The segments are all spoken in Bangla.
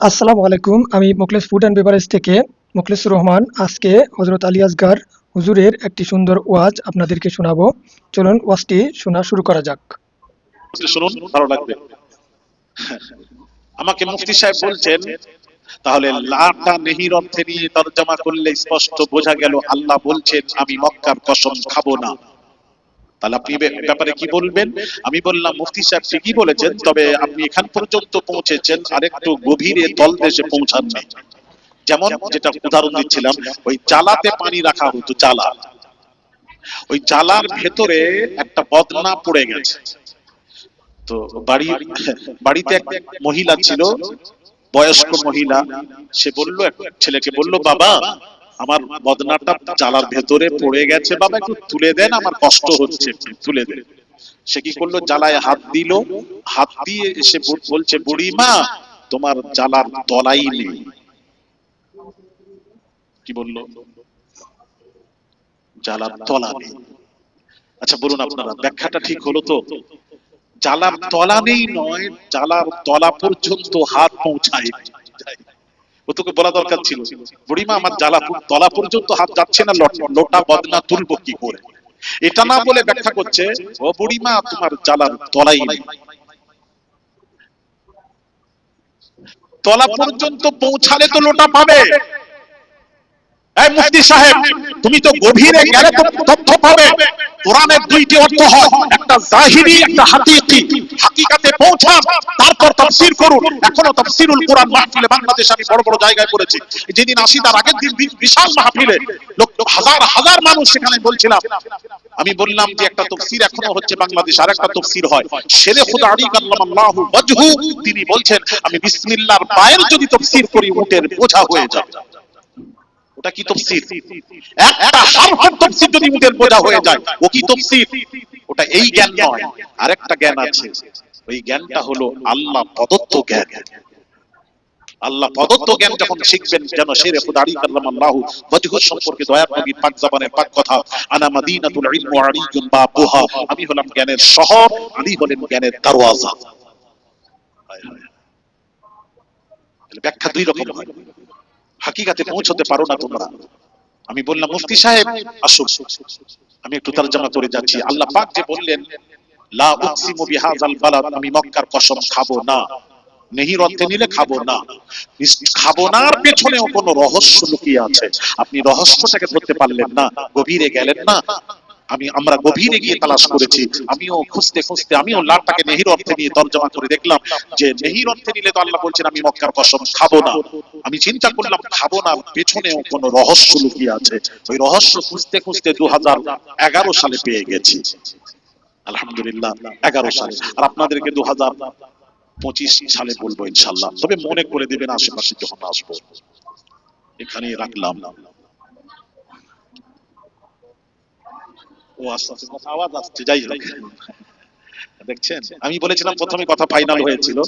আসসালামু আলাইকুম। আমি মোখলেস ফুড অ্যান্ড বেভারেজ থেকে মোখলেসুর রহমান। আজকে হযরত আলী আসগার হুজুরের একটি সুন্দর ওয়াজ আপনাদেরকে শোনাবো। চলুন ওয়াজটি শোনা শুরু করা যাক। শুনুন, ভালো লাগবে। আমাকে মুফতি সাহেব বলছেন, তাহলে লাটা নেহির অর্থে নিয়ে তরজমা করলে স্পষ্ট বোঝা গেল আল্লাহ বলছেন আমি মক্কার কসম খাবো না। তাহলে আপনি ব্যাপারে কি বলবেন? আমি বললাম মুফতি সাহেব ঠিকই বলেছেন, তবে আপনি এখান পর্যন্ত পৌঁছেছেন, আরেকটু গভীরে তলদেশে পৌঁছাননি। যেমন যেটা উদাহরণ দিচ্ছিলাম, ওই জালাতে পানি রাখা হতো, জালা, ওই জালার ভেতরে একটা বদনা পড়ে গেছে। তো বাড়িতে এক মহিলা ছিল, বয়স্ক মহিলা। সে বলল, ছেলেকে বলল, বাবা আমার বদনাটা জালার ভেতরে পড়ে গেছে, বাবা একটু তুলে দেন, আমার কষ্ট হচ্ছে, তুলে দেন। সে কি করলো, জালায় হাত দিল, হাত দিয়ে এসে বলছে, বুড়ি মা তোমার জালার তলাই নেই। কি বললো? জালার তলা নেই। আচ্ছা বলুন আপনারা, ব্যাখ্যাটা ঠিক হলো তো? জালার তলা নেই নয়, জালার তলা পর্যন্ত হাত পৌঁছায়। ও তোকে বলা দরকার ছিল, বুড়িমা আমার তলা পর্যন্ত হাত যাচ্ছে না, লোটা বদনা তুলবো কি করে। এটা না বলে ব্যাখ্যা করছে, ও বুড়িমা তোমার জালার তলাই নেই। তলা পর্যন্ত পৌঁছালে তো লোটা পাবে। এই মুফতি সাহেব, তুমি তো গভীরে গেলে তো তথ্য পাবে। কোরআনের দুইটি অর্থ হয়, একটা জাহিরি, একটা হাকিকি। হাকিকাতে পৌঁছান, তারপর তাফসীর করুন। এখনো তাফসীরুল কোরআন মাহফিলে বাংলাদেশে আমি বড় বড় জায়গায় করেছি। যেদিন আসি তার আগের দিন বিশাল মাহফিলে হাজার হাজার মানুষ সেখানে বলছিলাম। আমি বললাম যে একটা তাফসীর এখনো হচ্ছে বাংলাদেশ, আর একটা তাফসীর হয় শেরে খুদা আলী কাল্লামাল্লাহু ওয়াজহু, তিনি বলছেন আমি বিসমিল্লাহর পায়ের যদি তাফসীর করি উটের বোঝা হয়ে যাবে। ওটা কি তাফসীর? একটা হারফের তাফসীর যদি উটের বোঝা হয়ে যায়, ও কি তাফসীর? ওটা এই জ্ঞান নয়, আরেকটা জ্ঞান আছে। ওই জ্ঞানটা হলো আল্লাহ প্রদত্ত জ্ঞান। আল্লাহ প্রদত্ত জ্ঞান যখন শিখবেন, যেন শেরে খুদা আলী কাল্লামাল্লাহু ওয়াজহু সম্পর্কে দয়ার নবীর পাক জবানের পাক কথা, আনা মাদিনাতুল ইলম ওয়া আলিয়ুন বাবুহা, আমি হলাম জ্ঞানের শহর, আলী হলেন জ্ঞানের দরওয়াজা। ব্যাখ্যা দুই রকম হয়, হাকিকাতে পৌঁছতে পারো না তোমরা। আমি বললাম মুফতি সাহেব আসুন, আমি একটু তরজমা করে যাচ্ছি। আল্লাহ পাক যে বললেন লা উকসিমু বিহাযাল বালাদ, আমি মক্কার কসম খাবো না, নেহির অর্থে নিলে খাবো না। খাবো নার পেছনেও কোনো রহস্য লুকিয়ে আছে। আপনি রহস্যটাকে ধরতে পারলেন না, গভীরে গেলেন না। আমরা গভীরে গিয়ে তালাশ করেছি। আমিও খুঁজতে খুঁজতে আমিও লাটাকে নেহির অর্থে নিয়ে তরজমা করে দেখলাম যে নেহির অর্থে নিলে তো আল্লাহ বলছেন আমি মক্কার কসম খাবো না। আমি চিন্তা করলাম খাবো না পেছনেও কোনো রহস্য লুকিয়ে আছে। ওই রহস্য খুঁজতে খুঁজতে 2011 সালে পেয়ে গেছি, আলহামদুলিল্লাহ 11 সালে। আর আপনাদেরকে 2025 সালে বলবো ইনশাআল্লাহ। তবে মনে করে দিবেন আশেপাশে যখন আসবো। এখানে রাখলাম। ও আস্তে আস্তে কথা আওয়াজ আসছে, যাই হোক দেখছেন, আমি বলেছিলাম প্রথমে কথা ফাইনাল হয়েছিল।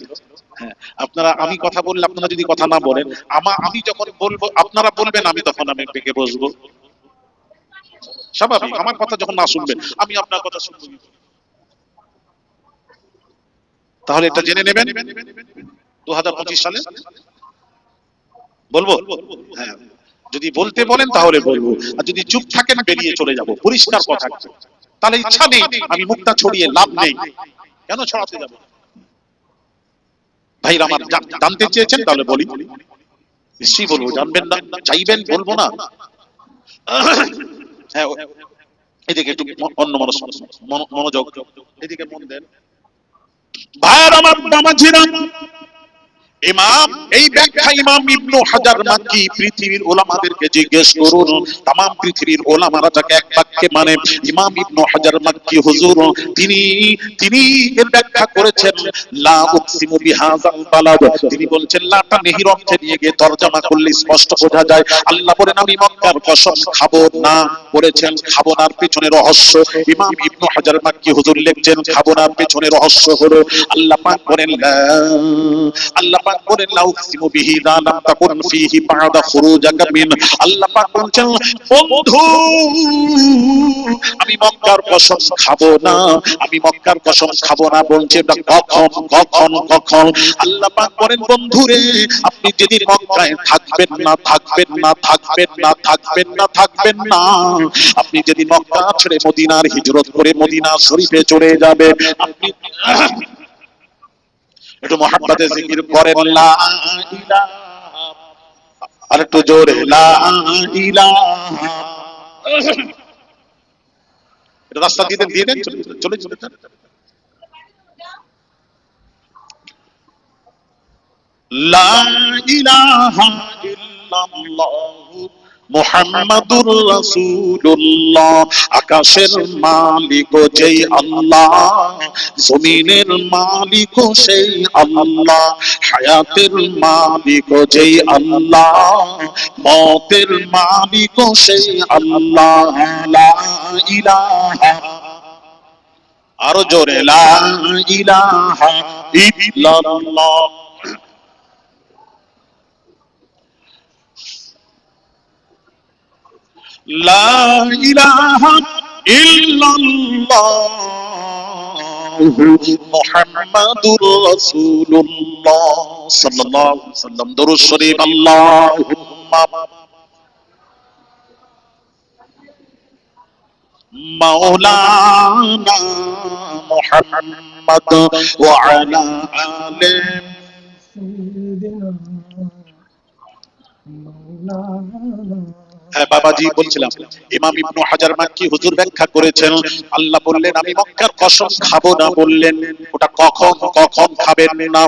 হ্যাঁ, আপনারা, আমি কথা বললে আপনারা যদি কথা না বলেন, আমি যখন বলবো আপনারা বলবেন, আমি তখন আমি পেকে বসবো, স্বাভাবিক। আমার কথা যখন না শুনবেন, আমি আপনার কথা শুনবো। তাহলে এটা জেনে নেবেন 2025 সালে বলবো। হ্যাঁ, যদি বলতে বলেন তাহলে বলবো, আর যদি চুপ থাকেন বেরিয়ে চলে যাব, পরিষ্কার কথা। তাহলে ইচ্ছা নেই, আমি মুখটা ছড়িয়ে লাভ নেই, কেন ছড়াতে যাব? ভাইরা আমার, জানতে চেয়েছেন তাহলে বলি, নিশ্চয়ই বলবো। জানবেন না, চাইবেন বলবো না। হ্যাঁ, এদিকে একটু অন্য মনোযোগ, এদিকে মন দেন ভাইরা আমার, বামাজিরা। ইমাম, এই ব্যাখ্যা ইমাম ইবনে হাজার মাক্কি, পৃথিবীর উলামাদেরকে জিজ্ঞেস করুন, तमाम পৃথিবীর উলামারা যাকে এক বাক্যে মানে, ইমাম ইবনে হাজার মাক্কি হুজুর, তিনি এর ব্যাখ্যা করেছেন লা উকসিমু বিহাযাল বালাদ। তিনি বলছেন লাটা নেহির অর্থে নিয়ে গিয়ে তরজমা করলে স্পষ্ট বোঝা যায় আল্লাহ বলেন আমি মক্কার কসম খাবো না। বলেছেন খাবো নার পেছনে রহস্য। ইমাম ইবনে হাজার মাক্কি হুজুর লিখছেন খাবো নার পেছনে রহস্য হলো আল্লাহ পাক বলেন আল্লাহ পাক বলেন লা উকসিমু বিহি যা লাম তাকুন ফীহি বা'দা খুরুজাকা মিন। আল্লাহ পাক বলছেন বন্ধু আমি মক্কার কসম খাবো না, আমি মক্কার কসম খাবো না। বলছে এটা কখন কখন কখন? আল্লাহ পাক বলেন বন্ধুরে আপনি যেদিন মক্কায় থাকবেন না থাকবেন না থাকবেন না থাকবেন না থাকবেন না, আপনি যেদিন মক্কা ছেড়ে মদিনার হিজরত করে মদিনা শরীফে চলে যাবেন, আপনি একটু মুহাব্বতে জিকির করেন লা ইলাহা, আর একটু জোরে লা ইলাহা। এটা রাস্তা দিয়ে দেন চলে চলে চলে। লা ইলাহা ইল্লাল্লাহু মুহাম্মাদুর রাসূলুল্লাহ। আকাশের মালিক যেই আল্লাহ, জমিনের মালিক সেই আল্লাহ, হায়াতের মালিক যেই আল্লাহ, মওতের মালিক সেই আল্লাহ। লা ইলাহা, আরো জোরে লা ইলাহা ইল্লাল্লাহ। লা ইলাহা ইল্লাল্লাহু মুহাম্মাদুর রাসূলুল্লাহ সাল্লাল্লাহু আলাইহি ওয়াসাল্লাম। দরুদ শরীফ আল্লাহুম্মা মাওলানা মুহাম্মদ ওয়া আলা আলি। سيدنا مولانا হ্যাঁ বাবাজি বলছিলাম, ইমাম ইবনু হাজার মাক্কি হুজুর ব্যাখ্যা করেছেন আল্লাহ বললেন আমি মক্কার কসম খাবো না, বললেন ওটা কখন কখন খাবেন না।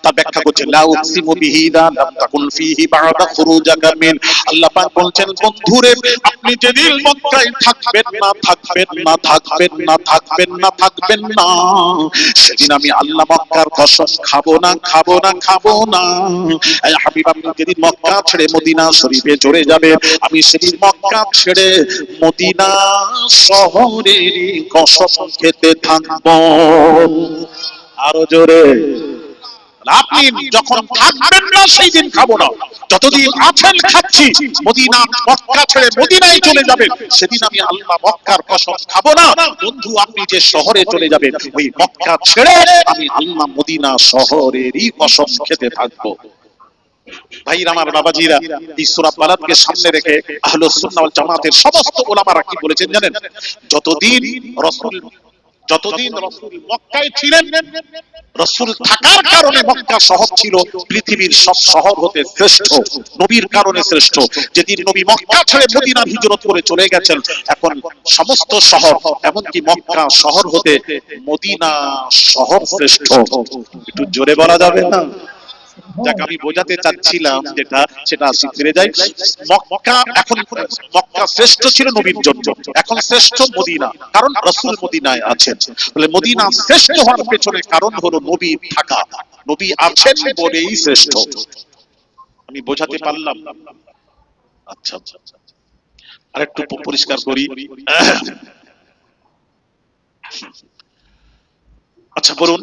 তার ব্যাখ্যা করছেন লা উকসিমু বিহি যা লাম তাকুন ফীহি বা'দা খুরুজাকা মিন। আল্লাহ পাক বলছেন বন্ধুরে আপনি যেদিন মক্কায় থাকবেন না থাকবেন না থাকবেন না থাকবেন না থাকবেন না, সেদিন আমি আল্লাহ মক্কার কসম খাবো না খাবো না খাবো না। এই হাবিব আপনি যেদিন মক্কা ছেড়ে মদিনা শরীফে চলে যাবেন, আমি সেদিন মক্কা ছেড়ে মদিনা শহরের কসম খেতে থাকবো। আরো জোরে। আপনি যখন থাকবেন না সেই দিন খাবো না, যতদিন আছেন খাচ্ছি। মদিনা মক্কা ছেড়ে মদিনায় চলে যাবেন, সেদিন আমি আল্লাহ মক্কার কসম খাবো না। বন্ধু আপনি যে শহরে চলে যাবেন, ওই মক্কা ছেড়ে আমি আল্লাহ মদিনা শহরেরই কসম খেতে থাকবো। ভাইরা আমার, বাবাজিরা, এই সূরা বালাদকে সামনে রেখে আহলুস সুন্নাহ ওয়াল জামাতের সমস্ত উলামারা কি বলেছেন জানেন? যতদিন রাসূল মক্কায় ছিলেন, রাসূল থাকার কারণে মক্কা শহর ছিল পৃথিবীর সব শহর হতে শ্রেষ্ঠ, নবীর কারণে শ্রেষ্ঠ। যেদিন নবী মক্কা ছেড়ে মদিনার হিজরত করে চলে গেছেন, এখন সমস্ত শহর এমনকি মক্কা শহর হতে মদিনা শহর শ্রেষ্ঠ। একটু জোরে বলা যাবে না? যাকে আমি বোঝাতে চাচ্ছিলাম যেটা, সেটা আসি ফিরে যাই। মক্কা এখন মক্কা শ্রেষ্ঠ ছিল নবীর জন্য, এখন শ্রেষ্ঠ মদিনা, কারণ রাসূল মদিনায় আছেন। বলে মদিনা শ্রেষ্ঠ হওয়ার পেছনে কারণ হলো নবী থাকা, নবী আছেন বলেই শ্রেষ্ঠ। আমি বোঝাতে পারলাম? আচ্ছা আচ্ছা, আরেকটু পরিষ্কার করি। আচ্ছা বলুন,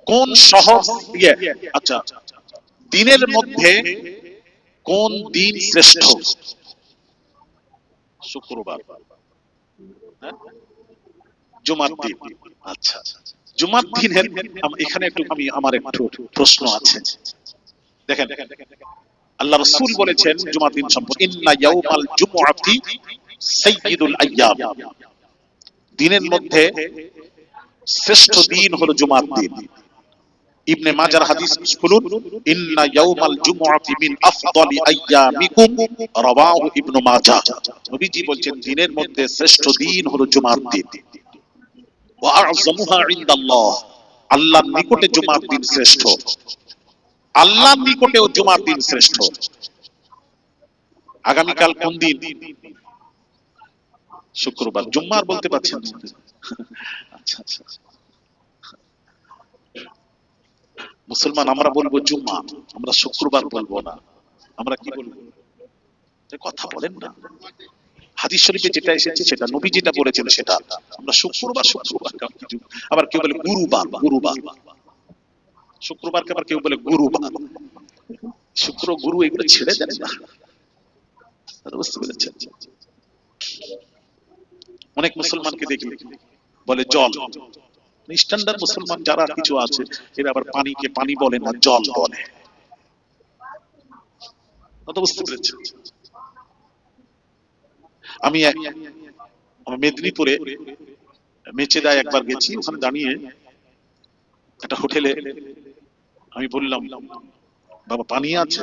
কোন শহর আচ্ছা দিনের মধ্যে কোন দিন শ্রেষ্ঠ? শুক্রবার, জুমার দিন। আচ্ছা, জুমার দিনের এখানে একটু আমার একটু প্রশ্ন আছে। দেখেন আল্লাহ রাসূল বলেছেন জুমার দিন সম্পর্কে, ইন্না ইয়াউমাল জুমআতি সাইয়্যিদুল আইয়াম। দিনের মধ্যে শ্রেষ্ঠ দিন হলো জুমার দিন। ইবনে মাজার হাদিস খুলুন, ইন্না ইয়াউমাল জুমআতি মিন আফদালি আইয়ামিকুম, রাওয়াহু ইবনে মাজাহ। নবীজি বলেন দিনের মধ্যে শ্রেষ্ঠ দিন হলো জুমার দিন। ওয়া আ'যামুহা ইনদাল্লাহ, আল্লাহর নিকটে জুমার দিন শ্রেষ্ঠ। আল্লাহর নিকটেও জুমার দিন শ্রেষ্ঠ। আগামীকাল কোন দিন? শুক্রবার। জুম্মার বলতে পারছেন? আচ্ছা আচ্ছা, মুসলমান আমরা বলবো জুম্মা, আমরা শুক্রবার বলবো না। আমরা কি বলবো? কথা বলেন না। হাদিস শরীফে যেটা এসেছে সেটা, নবী যেটা বলেছেন সেটা। আমরা শুক্রবার শুক্রবার, আবার কেউ বলে গুরুবার গুরুবার। শুক্রবারকে আবার কেউ বলে গুরুবার, শুক্র গুরু এগুলো ছেড়ে দেন না, বুঝতে পেরেছেন? অনেক মুসলমানকে দেখি বলে জল, স্ট্যান্ডার্ড মুসলমান যারা কিছু আছে এরা আবার পানিকে পানি বলে না, জল বলে। বুঝতে পেরেছেন? আমি মেদিনীপুরে মেচেদায় একবার গেছি, ওখানে দাঁড়িয়ে একটা হোটেলে আমি বললাম বাবা পানি আছে?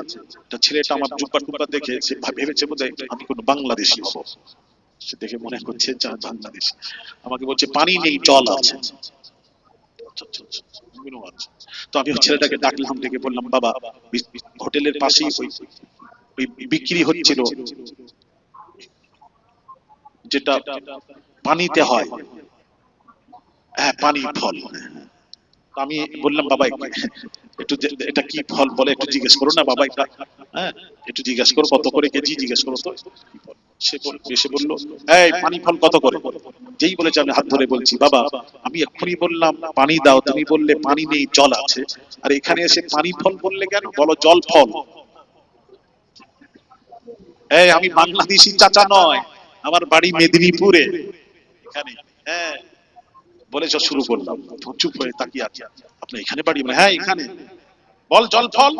ছেলেটা আমার জুব্বা টুব্বা দেখে ভেবেছে বোধহয় আমি কোন বাংলাদেশি হব, সে দেখে মনে করছে বাংলাদেশ। আমাকে বলছে পানি নেই, জল আছে। তো আমি ছেলেটাকে ডাকলাম, ডেকে বললাম বাবা হোটেলের পাশেই ওই বিক্রি হচ্ছিল যেটা পানিতে হয়, হ্যাঁ পানি ফল। আমি বললাম বাবা একটু এটা কি ফল বলে একটু জিজ্ঞেস করো না বাবা, এটা হ্যাঁ একটু জিজ্ঞেস করো কত করে কেজি, জিজ্ঞেস করো তো। সে বললো এই পানি ফল কত করে? যেই বলেছে আমি হাত ধরে বলছি বাবা আমি এক্ষুনি বললাম পানি দাও, তুমি বললে পানি নেই জল আছে, আর এখানে এসে পানি ফল বললে কেন? বলো জল ফল। এই আমি বাংলাদেশি চাচা নয়, আমার বাড়ি মেদিনীপুরে এখানে। হ্যাঁ বলেছ শুরু করলাম, চুপ হয়ে তাকিয়ে আছে। আপনি এখানে বাড়ি? হ্যাঁ এখানে। বল জল ফল।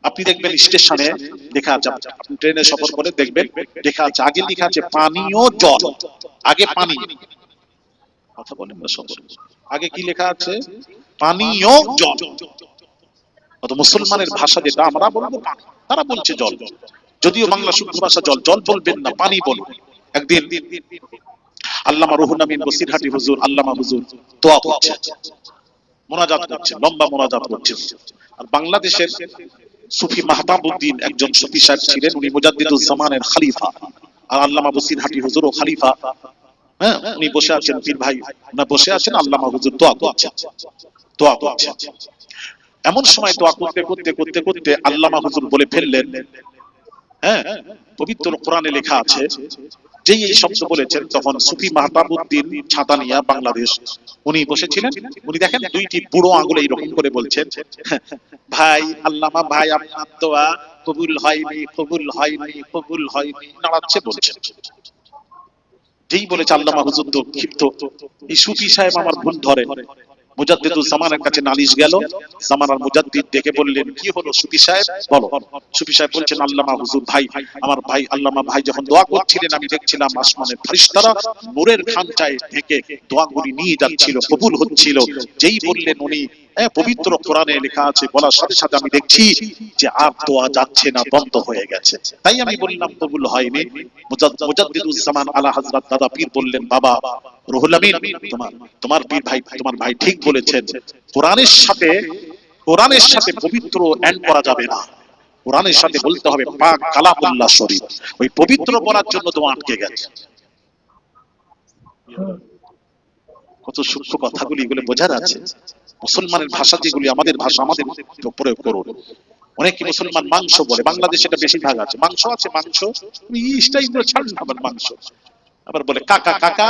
আপনি দেখবেন স্টেশনে লেখা আছে, আপনি ট্রেনে সফর করে দেখবেন লেখা আছে, আগে লেখা আছে পানীয় জল, আগে পানি। কথা বলেন না সফর, আগে কি লেখা আছে? পানীয় জল। অত মুসলমানের ভাষা যেটা আমরা বলবো পানি, তারা বলছে জল, যদিও বাংলা শুদ্ধ ভাষা জল। জল বলবেন না, পানি বলুন। একদিন আল্লামা রুহুল আমিন বসিরহাটি হুজুর, আল্লামা হুজুর দোয়া করছে, মোনাজাত করছে, লম্বা মোনাজাত করছে। আর বাংলাদেশের সুফি মাহতাবউদ্দিন একজন সুফি সাহেব ছিলেন, উনি মুজাদ্দিদুজ জামানের খলিফা, আর আল্লামা বসিরহাটি হুজুরও খলিফা। হ্যাঁ উনি বসে আছেন, পীর ভাই না বসে আছেন, আল্লামা হুজুর দোয়া করছেন, দোয়া করছেন। এমন সময় দোয়া করতে করতে করতে করতে আল্লামা হুজুর বলে ফেললেন, হ্যাঁ পবিত্র কোরআনে লেখা আছে, যেই এই শব্দ বলেছেন তখন সুফি মাহতাবউদ্দিন ছাতানিয়া বাংলাদেশ উনি বসেছিলেন। উনি দেখেন দুইটি বুড়ো আঙুল এইরকম করে বলছেন, ভাই আল্লামা ভাই আপনার দোয়া কবুল হয়নি, কবুল হয়নি, কবুল হয়নি, নাড়াচ্ছে বলছেন। যেই বলেছে আল্লামা হুজুর তো ক্ষিপ্ত, এই সুফি সাহেব আমার ভুল ধরে, মুজাদ্দিদুল জামানের কাছে নালিশ গেল। জামানার মুজাদ্দিদ ডেকে বললেন কি হলো সুফি সাহেব বলো। সুফি সাহেব বলছেন আল্লামা হুজুর ভাই, আমার ভাই আল্লামা ভাই যখন দোয়া করছিলেন আমি দেখছিলাম আসমানের ফেরেশতারা নূরের খানটায় ঢেকে দোয়াগুলি নিয়ে যাচ্ছিল, কবুল হচ্ছিল। যেই বললেন উনি পবিত্র কোরআনে লেখা আছে বলার সাথে সাথে আমি দেখছি যে আর দোয়া যাচ্ছে না, বন্ধ হয়ে গেছে। তাই আমি বললাম কবুল হয়নি। মুজাদ্দিদুল জামান আলা হযরত দাদা পীর বললেন বাবা রুহুল আমিন তোমার পীর ভাই, তোমার ভাই ঠিক বলেছেন, কোরআনের সাথে পবিত্র এন্ড করা যাবে না, কোরআনের সাথে বলতে হবে পাক কালামুল্লাহ শরীফ। ওই পবিত্র বলার জন্য দোয়া আটকে গেছে। কত সূক্ষ্ম কথাগুলি, এগুলো বোঝার আছে। মুসলমানের ভাষা যেগুলি আমাদের ভাষা, আমাদের প্রয়োগ করুন। অনেক মুসলমান মাংস বলে, বাংলাদেশে এটা বেশিরভাগ আছে, মাংস আছে মাংস, ইস্টাই ছাড়ুন আবার মাংস। আবার বলে কাকা কাকা,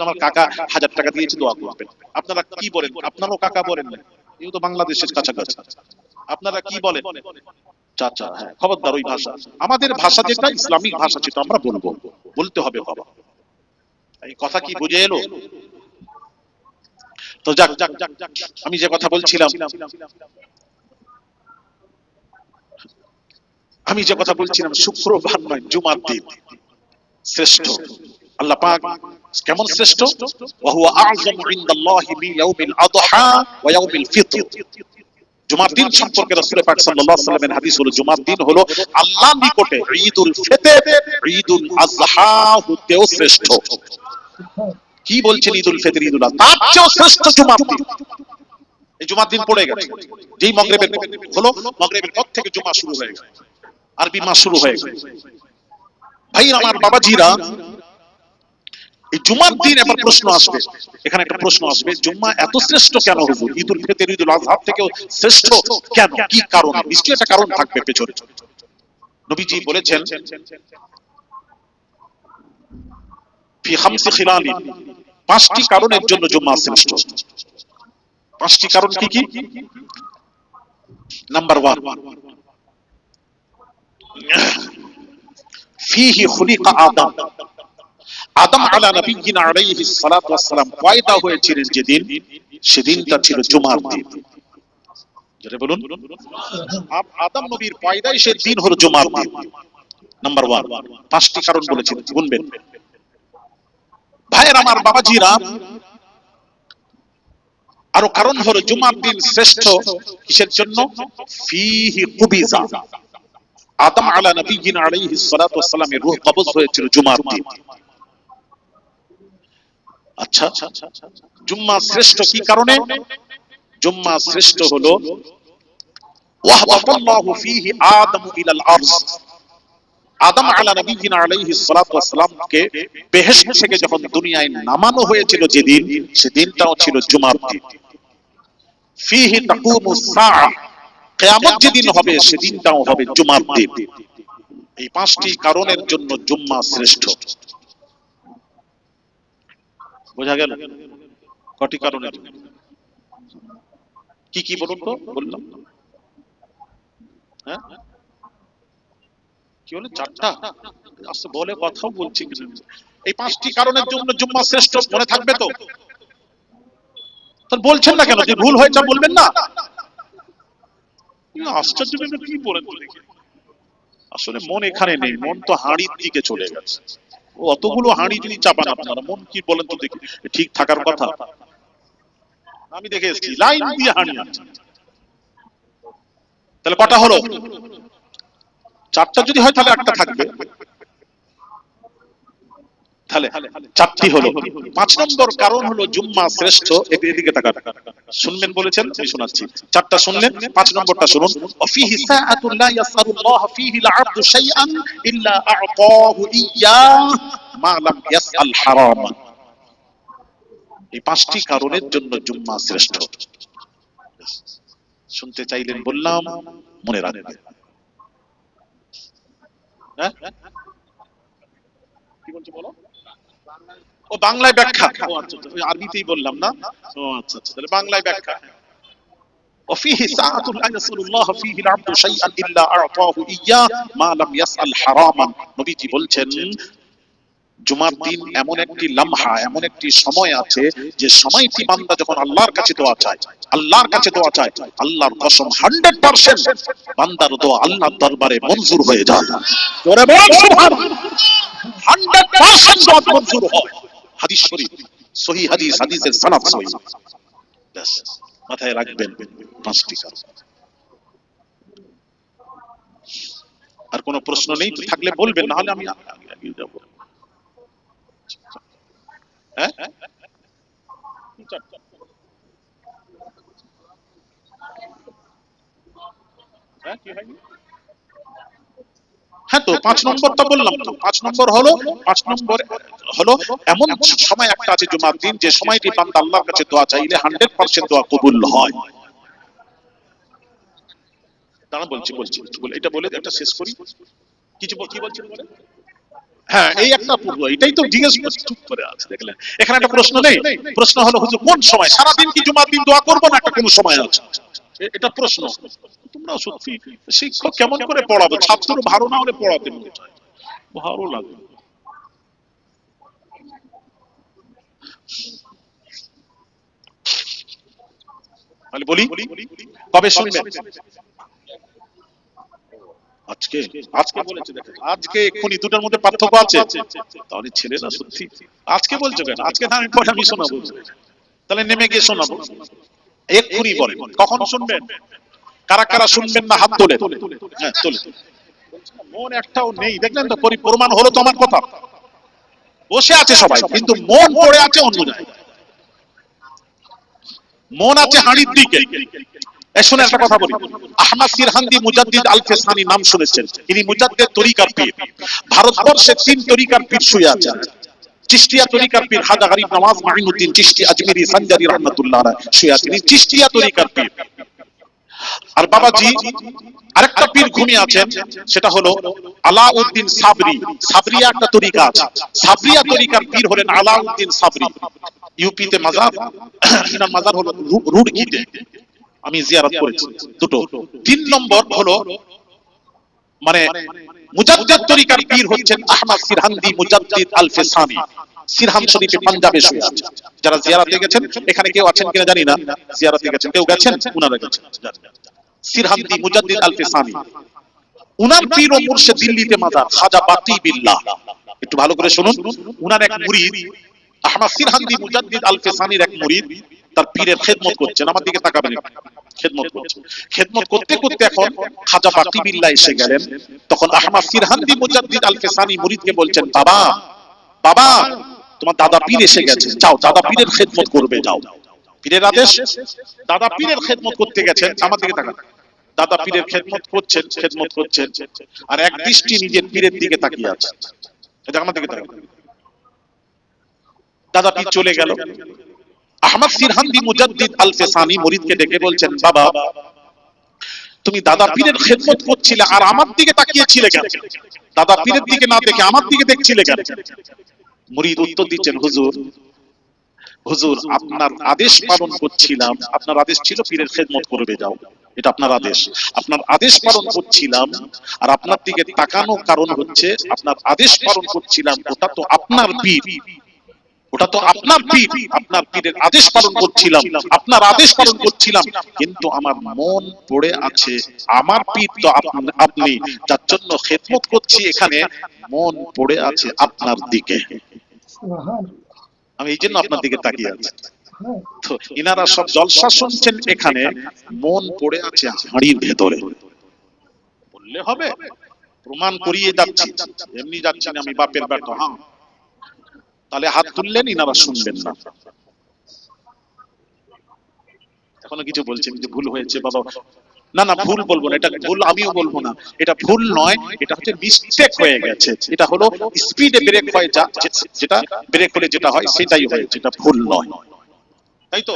আমার কাকা 1000 টাকা দিয়েছে দোয়া করবেন। আপনারা কি বলেন? আপনারাও কাকা বলেন না, এও তো বাংলাদেশের কাছাকাছি। আপনারা কি বলেন? চাচা। হ্যাঁ খবরদার ওই ভাষা, আমাদের ভাষা যেটা ইসলামিক ভাষা সেটা আমরা বলবো, বলতে হবে বাবা। এই কথা কি বুঝে এলো? তো যাক, আমি যে কথা বলছিলাম, শুক্রবার নয় জুমার দিন শ্রেষ্ঠ। আল্লাহ পাক কেমন শ্রেষ্ঠ? ওয়া হুয়া আ'যামু ইনদাল্লাহি মিন ইয়াউমিল আযহা ওয়া ইয়াউমিল ফিতর। জুমার দিন সম্পর্কে রাসূল পাক সাল্লাল্লাহু আলাইহি ওয়াসাল্লামের হাদিস হলো জুমার দিন হলো আল্লাহর নিকটে ঈদুল ফিতর, ঈদুল আযহা হতেও শ্রেষ্ঠ। কি বলছেন? ঈদুল ফিতর, ঈদুল আযহা তার চেয়েও শ্রেষ্ঠ জুমার দিন। এই জুমার দিন পড়ে গেছে, যেই মাগরিবের হলো, মাগরিবের পর থেকে জুমা শুরু হয়ে গেল, আরবি মাস শুরু হয়ে গেল। ভাই আমার বাবাজিরা, এই জুমার দিন এবার প্রশ্ন আসবে, এখানে একটা প্রশ্ন আসবে, জুম্মা এত শ্রেষ্ঠ কেন হুজুর? ঈদুল ফিতর, ঈদুল আযহা থেকেও শ্রেষ্ঠ কেন? কি কারণ? নিশ্চয়ই একটা কারণ থাকবে পেছনে। নবীজি বলেছেন ফি খামসি খিলালিন, 5টি কারণের জন্য জুম্মা শ্রেষ্ঠ। পাঁচটি কারণ কি কি? নাম্বার 1, ফিহি খুলিকা আদম। আদম আলা নবিয়িনা আলাইহিস সালাতু ওয়াস সালাম পয়দা হয়েছিলেন যেদিন, সেদিনটা ছিল জুমার দিন। যেটা বলুন, আদম নবীর পয়দাইশের দিন হলো জুমার দিন। নাম্বার 1, পাঁচটি কারণ বলেছেন, শুনবেন ভাইয়ের আমার, বাবাজিরা। আরো কারণ হলো জুমার দিন শ্রেষ্ঠ কিসের জন্য? ফিহি কুবিজা, আদম আলা নবিয়িনা আলাইহিস সালাতু ওয়াস সালামের রূহ কবজ হয়েছিল জুমার দিন। আচ্ছা, জুম্মা শ্রেষ্ঠ কি কারণে? জুম্মা শ্রেষ্ঠ হলো ওয়াহবাতাল্লাহু ফীহি আদম ইলাল আরজ। আদম আলা নবিয়িনা আলাইহিস সালাতু ওয়াস সালামকে বেহেশত থেকে যখন দুনিয়ায় নামানো হয়েছিল যেদিন, সেদিনটাও ছিল জুমার দিন। ফীহি তাকুমুস সাআ, কিয়ামত যেদিন হবে সেদিনটাও হবে জুমার দিন। এই পাঁচটি কারণের জন্য জুম্মা শ্রেষ্ঠ। বোঝা গেল কটি কারণের জন্য? কি কি বলুন তো? বললাম হ্যাঁ, কি বলে? চারটা আচ্ছা, বলে কথাও বলছি কিন্তু। এই পাঁচটি কারণের জন্য জুম্মা শ্রেষ্ঠ, মনে থাকবে তো? তাহলে বলছেন না কেন যে ভুল হয়েছে? বলবেন না? আশ্চর্য, কি বলেন তো দেখি। আসলে মন এখানে নেই, মন তো হাঁড়ির দিকে চলে গেছে। ও অতগুলো হাঁড়ি যদি চাপান আপনারা, মন কি বলেন তো দেখি? ঠিক থাকার কথা। আমি দেখে এসেছি লাইন দিয়ে হাঁড়ি আছে। তাহলে কটা হলো? চারটা যদি হয় তাহলে একটা থাকবে, তাহলে চারটি হলো। 5 নম্বর কারণ হলো জুম্মা শ্রেষ্ঠ। এদিকে তাকান, শুনবেন বলেছেন, আমি শোনাচ্ছি। চারটা শুনলেন, 5 নম্বরটা শুনুন। ওয়াফিহি সাআতুন লা ইয়াসআলুল্লাহ ফীহি আল-আবদু শাইআন ইল্লা আ'তাহু ইয়্যাহ মা লাম ইয়াসআল হারাম। এই পাঁচটি কারণের জন্য জুম্মা শ্রেষ্ঠ। শুনতে চাইলেন, বললাম, মনে রাখবেন। হ্যাঁ, কি বলছো বলো? ও বাংলায় ব্যাখ্যা। ও আচ্ছা, ওই আরবিতেই বললাম না। ও আচ্ছা, তাহলে বাংলায় ব্যাখ্যা। وفيه ساعة لا يسأل الله فيه العبد شيئا إلا أعطاه إياه ما لم يسأل حراما। নবীজি বলছেন, জুমার দিন এমন একটি লামহা, এমন একটি সময় আছে যে সময়টি বান্দা যখন আল্লাহর কাছে দোয়া চায়, আল্লাহর কাছে দোয়া চায়, আল্লাহর কসম 100% বান্দার দোয়া আল্লাহর দরবারে মঞ্জুর হয়ে যায়। জোরে বল সুবহানাল্লাহ। 100% দোয়া মঞ্জুর হয়। হাদিস শরীফ, সহিহ হাদিস, হাদিসের সনদ সহিহ। ব্যাস মাথায় রাখবেন পাঁচটি কারণ। আর কোনো প্রশ্ন নেই তো? থাকলে বলবেন, না হলে আমি আগে যাব। হ্যাঁ, হ্যাঁ, তো 5 নম্বরটা বললাম তো। 5 নম্বর হলো, 5 নম্বর হলো এমন সময় একটা আছে জুমার দিন, যে সময়টি বান্দা আল্লাহর কাছে দোয়া চাইলে 100% দোয়া কবুল হয়। দাঁড়া বলছি, এটা বলে একটা শেষ করি। কিছু কি বলছেন বলে? হ্যাঁ, এই একটা পূর্ব, এটাই তো জিজ্ঞেস করছি, চুপ করে আছে দেখলেন। এখানে একটা প্রশ্ন নেই। প্রশ্ন হলো, হুজুর কোন সময়? সারা দিন কি জুমার দিন দোয়া করব না? একটা কোন সময় আছে? এটা প্রশ্ন। তোমরা সত্যি শিক্ষক কেমন করে পড়াবে? ছাত্র ভালো না হলে পড়াতে মনে চায়, ভালো লাগে। তাহলে বলি, কবে শুনবেন? আজকে, আজকে বলেছে। দেখেন, আজকে এক্ষুনি দুটোর মধ্যে পার্থক্য আছে। তাহলে ছেলেরা সত্যি আজকে বলছো কেন? আজকে না, আমি পরে আমি শোনাবো। তাহলে নেমে গিয়ে শোনাবো। এক্ষুনি বলেন কখন শুনবেন? কারা কারা শুনবেন না হাত তোলে। হ্যাঁ, তোলে। মন একটাও নেই, দেখলেন তো? প্রমাণ হলো তো আমার কথা। বসে আছে সবাই, কিন্তু মন পড়ে আছে অন্য জায়গায়। মন আছে হাঁড়ির দিকে। শুনে একটা কথা বলি। আহমদ সিরহান্দি মুজাদ্দিদ আল ফেসানি নাম শুনেছেন? ইনি মুজাদ্দিদ তরিকার পীর। ভারতবর্ষে 3 তরিকার পীর শুয়ে আছেন। চিশতিয়া তরিকার পীর খাজা গরিব নওয়াজ মাইনুদ্দিন চিশতি আজমিরি সঞ্জারি রহমাতুল্লাহ আলাইহি শুয়ে আছেন। ইনি চিশতিয়া তরিকার পীর। আর বাবাজি আরেকটা পীর ঘুমিয়ে আছেন, সেটা হলো আলাউদ্দিন সাবরি। সাবরিয়া একটা তরিকা আছে। সাবরিয়া তরিকার পীর হলেন আলাউদ্দিন সাবরি। ইউপিতে মাজার, ইনার মাজার হলো রুড়কিতে, আমি জিয়ারত করেছি দুটো। 3 নম্বর হলো মানে মুজাদ্দিদ তরিকার পীর হচ্ছেন আহমদ সিরহান্দি মুজাদ্দিদ আল ফেসানি, সিরহান শরীফে পাঞ্জাবে শুয়ে আছে। যারা জিয়ারতে গেছেন, এখানে কেউ আছেন কিনা জানি না, জিয়ারতে গেছেন কেউ গেছেন, উনারা গেছেন। সিরহান্দি মুজাদ্দিদ আল ফেসানি, উনার পীর ও মুর্শিদ দিল্লিতে মাজার খাজা বাকি বিল্লাহ। একটু ভালো করে শুনুন, উনার এক মুরিদ আহমদ সিরহান্দি মুজাদ্দিদ আল ফেসানির এক মুরিদ তার পীরের খেদমত করছেন, আমার দিকে তাকাবেন, খেদমত করছেন। খেদমত করতে করতে এখন খাজা বাকি বিল্লাহ এসে গেলেন। তখন আহমদ সিরহান্দি মুজাদ্দিদ আল ফেসানি মুরিদকে বলছেন, বাবা বাবা, তোমার দাদা পীর এসে গেছে, যাও দাদা পীরের খেদমত করবে, যাও। পীরের আদেশ, দাদা পীরের খেদমত করতে গেছেন। আমার দিকে তাকান, দাদা পীরের খেদমত করছেন, খেদমত করছেন, আর এক দৃষ্টি নিজের পীরের দিকে তাকিয়ে আছে। এটা আমার দিকে তাকান। দাদা পীর চলে গেল। আহমদ সিরহান্দি মুজাদ্দিদ আল ফেসানি মুরিদকে ডেকে বলছেন, বাবা তুমি দাদা পীরের খেদমত করছিলে আর আমার দিকে তাকিয়েছিলে কেন? দাদা পীরের দিকে না দেখে আমার দিকে দেখছিলে কেন? মুরিদ উত্তর দিচ্ছেন, হুজুর হুজুর আপনার আদেশ পালন করছিলাম, আপনার আদেশ ছিল পীরের খেদমত করবে, যাও, এটা আপনার আদেশ, আপনার আদেশ পালন করছিলাম। আর আপনার দিকে তাকানোর কারণ হচ্ছে আপনার আদেশ পালন করছিলাম, ওটা তো আপনার পীর, ওটা তো আপনার পীর, আপনার পীরের আদেশ পালন করছিলাম, আপনার আদেশ পালন করছিলাম, কিন্তু আমার মন পড়ে আছে আমার পীর তো আপনি, যার জন্য খেদমত করছি এখানে মন পড়ে আছে আপনার দিকে। আমি এই জন্য আপনার দিকে তাকিয়ে আছি। তো ইনারা সব জলসা শুনছেন, এখানে মন পড়ে আছে হাঁড়ির ভেতরে। বললে হবে, প্রমাণ করিয়ে যাচ্ছি, এমনি যাচ্ছি না আমি বাপের বেটা। হ্যাঁ, তাহলে হাত তুললেন, ইনারা শুনবেন না। এখনো কিছু বলছেন যে ভুল হয়েছে বাবা, না না ভুল বলবো না, এটা ভুল আমিও বলবো না, এটা ভুল নয়, এটা হচ্ছে মিস্টেক হয়ে গেছে। এটা হলো স্পিডে ব্রেক হয়, যেটা ব্রেক হলে যেটা হয় সেটাই হয়েছে, এটা ভুল নয়, তাই তো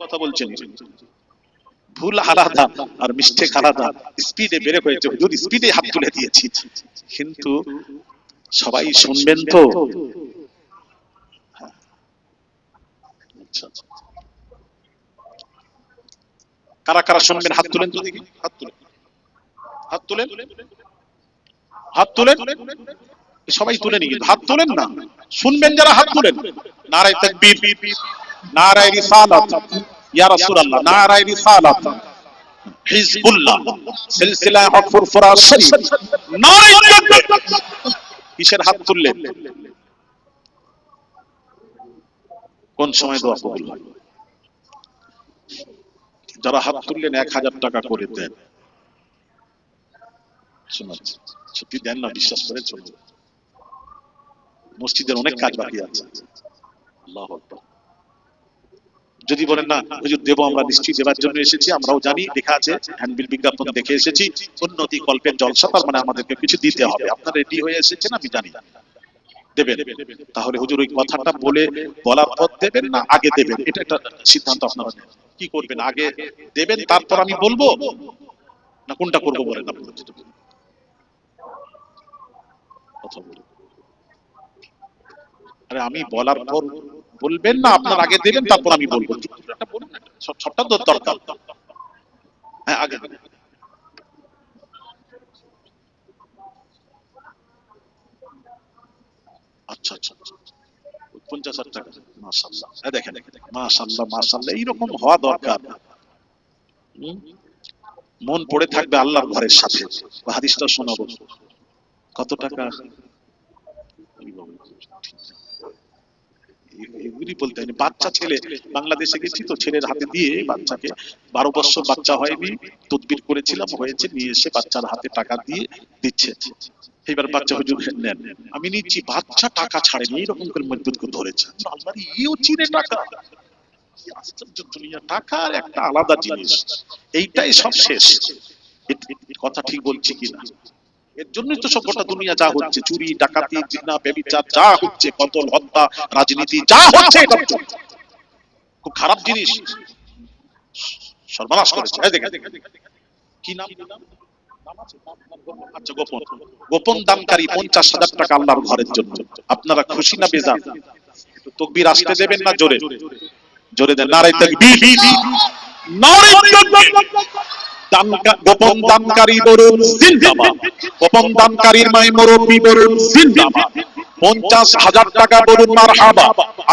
কথা বলছেন। ভুল আলাদা আর মিস্টেক আলাদা। স্পিডে ব্রেক হয়েছে, হুজুর স্পিডে হাত তুলে দিয়েছি, কিন্তু সবাই শুনবেন তো। কারা কারা শুনবেন হাত তুলেন তো দেখি, হাত তুলেন, হাত তুলেন, হাত তুলেন, সবাই তুলেন, কিন্তু হাত তুলেন না, শুনবেন যারা হাত তুলেন। নারায়ে তাকবীর, নারায়ে রিসালাত, ইয়া রাসূলুল্লাহ, নারায়ে রিসালাত, হিজবুল্লাহ, সিলসিলা হক ফুরফুরা শরীফ, নারায়ে তাকবীর। কিসের হাত তুললেন? কোন সময় দোয়া কবুল হয়? যারা হাত তুললেন 1000 টাকা করে দেন। সত্যি দেন না, বিশ্বাস করে চলুন। মসজিদের অনেক কাজ বাকি আছে। আল্লাহু আকবার। যদি বলেন না হুজুর দেব, আমরা নিশ্চয়ই দেওয়ার জন্য এসেছি, আমরাও জানি, লেখা আছে হ্যান্ডবিল বিজ্ঞাপন দেখে এসেছি, উন্নতি কল্পের জলসা, তার মানে আমাদেরকে কিছু দিতে হবে। আপনারা রেডি হয়ে এসেছেন, আমি জানি দেবেন। তাহলে হুজুর ওই কথাটা বলার পর দেবেন না আগে দেবেন, এটা একটা সিদ্ধান্ত আপনারা নেন। কি করবেন, আগে দেবেন তারপর আমি বলবো, না কোনটা করবো বলেন আপনারা? কথা বলুন। আরে আমি বলার পর বলবেন না, আপনার আগে দেবেন তারপর আমি বলবো, সবটা দরকার। হ্যাঁ আগে। আচ্ছা আচ্ছা, 50,000 টাকা, মাশাআল্লাহ। দেখেন মাশাআল্লাহ মাশাআল্লাহ, এইরকম হওয়া দরকার। মন পড়ে থাকবে আল্লাহর ঘরের সাথে। হাদিসটা শোনাবো। কত টাকা? এগুলি বলতে হয়, বাচ্চা ছেলে, বাংলাদেশে গেছি তো, ছেলের হাতে দিয়ে বাচ্চাকে, 12 বছর বাচ্চা হয়নি, তদবির করেছিলাম, হয়েছে, নিয়ে এসে বাচ্চার হাতে টাকা দিয়ে দিচ্ছে। এবার বাচ্চা হুজুর নেন, আমি নিচ্ছি, বাচ্চা টাকা ছাড়েনি, এইরকম করে মজবুত করে ধরেছে। আল্লাহর ইও চিনে টাকা, আশ্চর্য দুনিয়া, টাকার একটা আলাদা জিনিস, এইটাই সব শেষ। কথা ঠিক বলছি কিনা? এর জন্যই তো সবটা দুনিয়া যা হচ্ছে, চুরি ডাকাতি জিনা ব্যভিচার যা হচ্ছে, কতল হত্যা রাজনীতি যা হচ্ছে, এটা খুব খারাপ জিনিস, সর্বনাশ করেছে। কি নাম? আচ্ছা, গোপন, গোপন দানকারী 50,000 টাকা আল্লাহর ঘরের জন্য। আপনারা খুশি না বেজার? তাকবীর আসতে দেবেন না জোরে? জোরে দেন নারে তাকবীর, নারে তাকবীর। গোপন দানকারী বলুন জিন্দাবাদ, গোপন দানকারীর মাই মুরব্বি বলুন জিন্দাবাদ। 50,000 টাকা বলুন মারহাবা।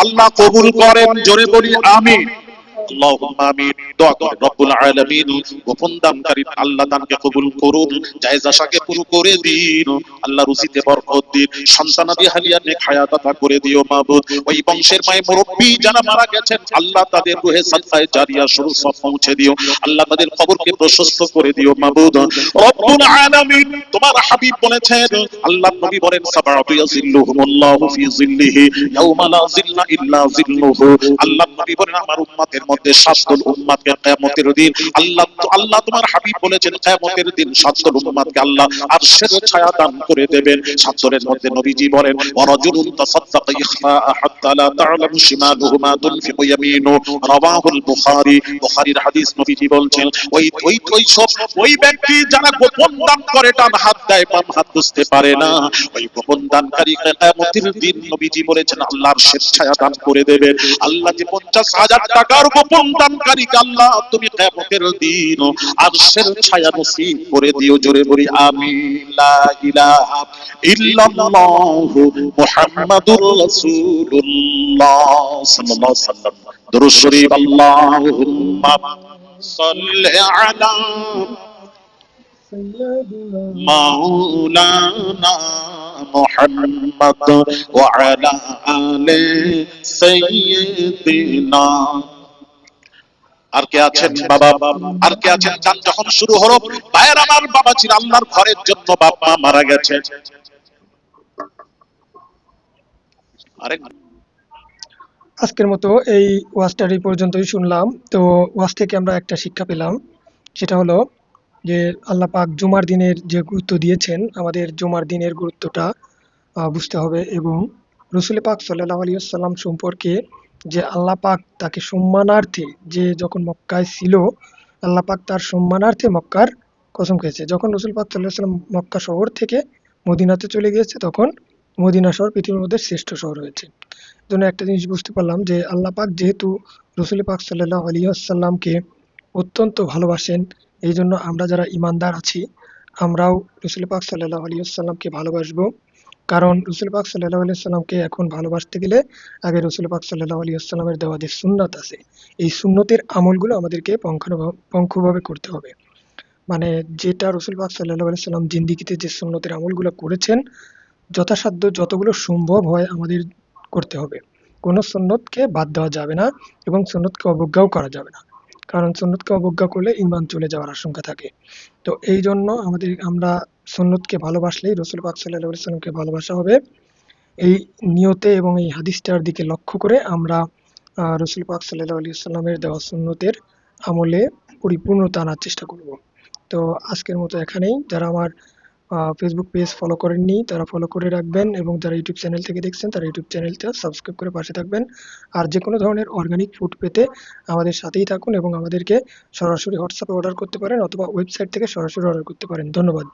আল্লাহ কবুল করেন, জোরে বলি আমিন। আল্লাহুম্মা আমিন। দোয়া করেন রব্বুল আলামিন গোপন দানকারী আল্লাহ দানকে কবুল করুন, জায়েজ আশাকে পুরো করে দিন, আল্লাহ রুজিতে বরকত দিন, সন্তানাদি হালিয়া নেক হায়াত আতা করে দিও মাবুদ। ওই বংশের মায়ে মুরব্বি যারা মারা গেছেন আল্লাহ তাদের রুহে সাদকায়ে জারিয়া স্বরূপ সব পৌঁছে দিও, আল্লাহ তাদের কবরকে প্রশস্ত করে দিও মাবুদ। রব্বুল আলামিন তোমার হাবিব বলেছেন, আল্লাহর নবী বলেন সাবাতু ইয়াজিল্লুহুমুল্লাহু ফি জিল্লিহি ইয়াউমা লা জিল্লা ইল্লা জিল্লুহু। আল্লাহর নবী বলেন আমার উম্মতের মধ্যে 7 দল উম্মতকে কিয়ামতের দিন আল্লাহ তোমার হাবিব বলেছেন কিয়ামতের দিন 7 দল উম্মতকে আল্লাহ আরশের ছায়া দান করে দেবেন। 7 দলের মধ্যে নবীজি বলেন ওয়ারাজুলুন তাসাদদাকা ইখফা হাত্তা লা তা'লামু শিমালুহু মা তুনফিকু ইয়ামিনুহু, রাওয়াহুল বুখারী। বুখারীর হাদিস। নবীজি বলছেন ওই ব্যক্তি যারা গোপন দান করে ডান হাত দেয় বাম হাত বুঝতে পারে না, ওই গোপন দানকারীকে কিয়ামতের দিন নবীজি বলেছেন আল্লাহ আরশের ছায়া দান করে দেবেন। আল্লাহ যে 50,000 টাকার গোপন দানকারীকে আল্লাহ তুমি কিয়ামতের দিন আরশের ছায়া নসিব করে দিও, জোরে বলি আমিন। লা ইলাহা ইল্লাল্লাহু মুহাম্মাদুর রাসূলুল্লাহ সাল্লাল্লাহু আলাইহি ওয়াসাল্লাম। দুরূদ শরীফ। আল্লাহুম্মা সাল্লি আলা মাওলানা মুহাম্মদ ওয়া আলা আলি সাইয়্যিদিনা। আর কে আছেন বাবা? আর কে আছেন? চান যখন শুরু হলো ভাইয়ের আমার, বাবা ছিল আল্লাহর ঘরের জন্য বাপ মা মারা গেছে। আরেক আজকের মতো এই ওয়াজটা এই পর্যন্তই শুনলাম। তো ওয়াজ থেকে আমরা একটা শিক্ষা পেলাম, সেটা হলো যে আল্লাহ পাক জুমার দিনের যে গুরুত্ব দিয়েছেন, আমাদের জুমার দিনের গুরুত্বটা বুঝতে হবে। এবং রসুল পাক সাল্লাল্লাহু আলাইহি ওয়াসাল্লাম সম্পর্কে যে আল্লাহ পাক তাকে সম্মানার্থে, যে যখন মক্কায় ছিল আল্লাহ পাক তার সম্মানার্থে মক্কার কসম খেয়েছে। যখন রসুল পাক সাল্লাল্লাহু আলাইহি ওয়াসাল্লাম মক্কা শহর থেকে মদিনাতে চলে গিয়েছে, তখন মদিনা শহর পৃথিবীর মধ্যে শ্রেষ্ঠ শহর হয়েছে। জন্য একটা জিনিস বুঝতে পারলাম যে আল্লাহ পাক যেহেতু রসুল পাক সাল্লাল্লাহু আলাইহি ওয়াসাল্লামকে অত্যন্ত ভালোবাসেন, এই জন্য আমরা যারা ইমানদার আছি আমরাও রসুল পাক সাল্লাল্লাহু আলাইহি ওয়াসাল্লামকে ভালোবাসবো। কারণ রসুল পাক সাল্লাল্লাহু আলাইহি ওয়াসাল্লামকে এখন ভালোবাসতে গেলে আগে রসুল পাক সাল্লাল্লাহু আলাইহি ওয়াসাল্লামের দেওয়া যে সুন্নাত আছে, এই সুন্নতের আমলগুলো আমাদেরকে পঙ্খভাবে করতে হবে। মানে যেটা রসুল পাক সাল্লাল্লাহু আলাইহি ওয়াসাল্লাম জিন্দিগিতে যে সুন্নতের আমলগুলো করেছেন, যথাসাধ্য যতগুলো সম্ভব হয় আমাদের করতে হবে। কোনো সুন্নতকে বাদ দেওয়া যাবে না এবং সুন্নতকে অবজ্ঞাও করা যাবে না, কারণ সুন্নতকে অবজ্ঞা করলে ঈমান চলে যাওয়ার আশঙ্কা থাকে। তো এই জন্য আমরা সুন্নতকে ভালোবাসলেই রসুল পাক সাল্লাল্লাহু আলাইহি ওয়াসাল্লামকে ভালোবাসা হবে। এই নিয়তে এবং এই হাদিসটার দিকে লক্ষ্য করে আমরা রসুল পাক সাল্লাল্লাহু আলাইহি ওয়াসাল্লামের দেওয়া সুন্নতের আমলে পরিপূর্ণতা আনার চেষ্টা করব। তো আজকের মতো এখানেই। যারা আমার ফেসবুক পেজ ফলো করেননি তারা ফলো করে রাখবেন, এবং যারা ইউটিউব চ্যানেল থেকে দেখছেন তারা ইউটিউব চ্যানেলটা সাবস্ক্রাইব করে পাশে থাকবেন। আর যে কোনো ধরনের অর্গানিক ফুড পেতে আমাদের সাথেই থাকুন এবং আমাদেরকে সরাসরি হোয়াটসঅ্যাপে অর্ডার করতে পারেন অথবা ওয়েবসাইট থেকে সরাসরি অর্ডার করতে পারেন। ধন্যবাদ।